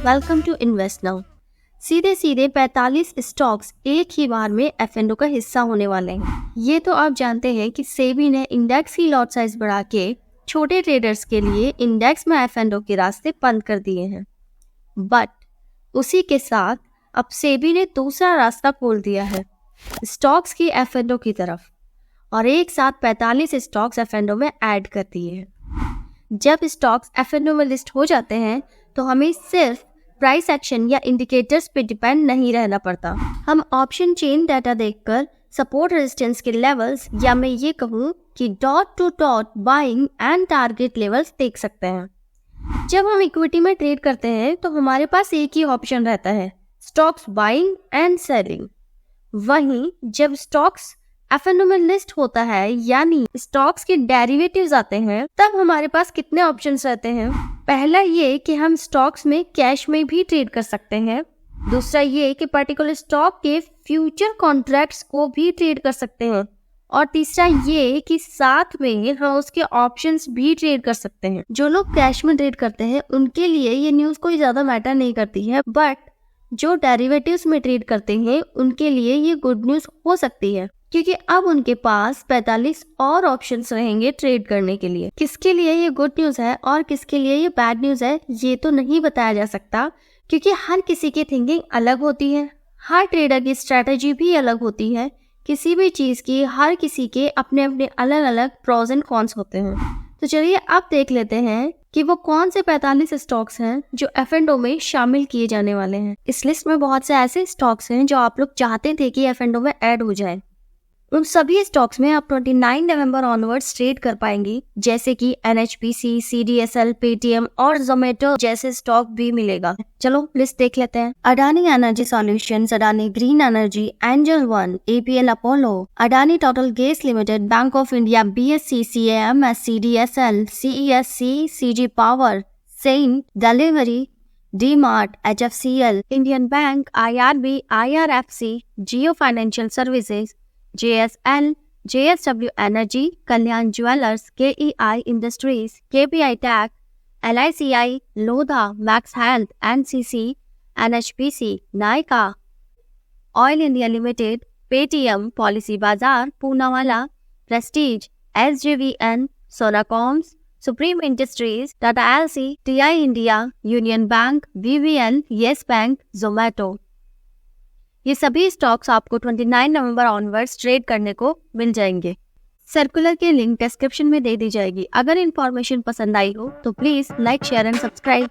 Welcome to invest now. सीधे सीधे 45 stocks एक ही बार में F&O का हिस्सा होने वाले हैं। ये तो आप जानते हैं कि सेबी ने इंडेक्स की लॉट साइज बढ़ा के छोटे ट्रेडर्स के लिए इंडेक्स में F&O के रास्ते बंद कर दिए हैं। बट उसी के साथ अब सेबी ने दूसरा रास्ता खोल दिया है स्टॉक्स की F&O की तरफ, और एक साथ 45 स्टॉक्स F&O में ऐड कर दिए हैं। जब स्टॉक्स F&O में लिस्ट हो जाते हैं तो हमें सिर्फ प्राइस एक्शन या इंडिकेटर्स पे डिपेंड नहीं रहना पड़ता। हम ऑप्शन चेन डाटा देखकर सपोर्ट रेजिस्टेंस के लेवल्स, या मैं ये कहूँ कि dot to dot buying and target levels देख सकते हैं। जब हम इक्विटी में ट्रेड करते हैं तो हमारे पास एक ही ऑप्शन रहता है, स्टॉक्स बाइंग एंड सेलिंग। वहीं जब स्टॉक्स F&O में लिस्ट होता है, यानी स्टॉक्स के डेरिवेटिव्स आते हैं, तब हमारे पास कितने ऑप्शंस रहते हैं। पहला ये कि हम स्टॉक्स में कैश में भी ट्रेड कर सकते हैं। दूसरा ये कि पर्टिकुलर स्टॉक के फ्यूचर कॉन्ट्रैक्ट्स को भी ट्रेड कर सकते हैं। और तीसरा ये कि साथ में हम उसके ऑप्शंस भी ट्रेड कर सकते हैं। जो लोग कैश में ट्रेड करते हैं उनके लिए ये न्यूज़ कोई ज़्यादा मैटर नहीं करती है, बट जो डेरिवेटिव्स में ट्रेड करते हैं उनके लिए ये गुड न्यूज़ हो सकती है, क्योंकि अब उनके पास 45 और ऑप्शंस रहेंगे ट्रेड करने के लिए। किसके लिए ये गुड न्यूज़ है और किसके लिए ये बैड न्यूज़ है, ये तो नहीं बताया जा सकता, क्योंकि हर किसी की थिंकिंग अलग होती है, हर ट्रेडर की स्ट्रेटजी भी अलग होती है। किसी भी चीज़ की हर किसी के अपने अपने अलग अलग प्रोज एंड कॉन्स होते हैं। तो चलिए अब देख लेते हैं कि वो कौन से 45 स्टॉक्स हैं जो F&O में शामिल किए जाने वाले हैं। इस लिस्ट में बहुत से ऐसे स्टॉक्स हैं जो आप लोग चाहते थे कि F&O में ऐड हो जाए। उन सभी स्टॉक्स में आप 29 नवंबर ऑनवर्ड्स ट्रेड कर पाएंगे, जैसे कि NHPC, CDSL, पेटीएम और जोमेटो जैसे स्टॉक भी मिलेगा। चलो लिस्ट देख लेते हैं। Adani Energy Solutions, Adani Green Energy, Angel One, APL Apollo, Adani Total Gas Limited, Bank of India, BSC, CAMS, CDSL, CESC, CG Power, Cent, Delhivery, DMart, HFCL, Indian Bank, IRB, IRFC, Jio Financial Services, JSL, JSW Energy, Kalyan Jewellers, KEI Industries, KPI Tech, LICI, Lodha, Max Health, NCC, NHPC, Nykaa, Oil India Limited, Paytm, Policy Bazaar, Poonawalla, Prestige, SJVN, Sonacoms, Supreme Industries, Tata LC, TI India, union bank, BVL, yes bank, Zomato. ये सभी stocks आपको 29 नवंबर onwards trade करने को मिल जाएंगे। Circular की link description में दे दी जाएगी। अगर इन्फॉर्मेशन पसंद आई हो तो please like, share and subscribe.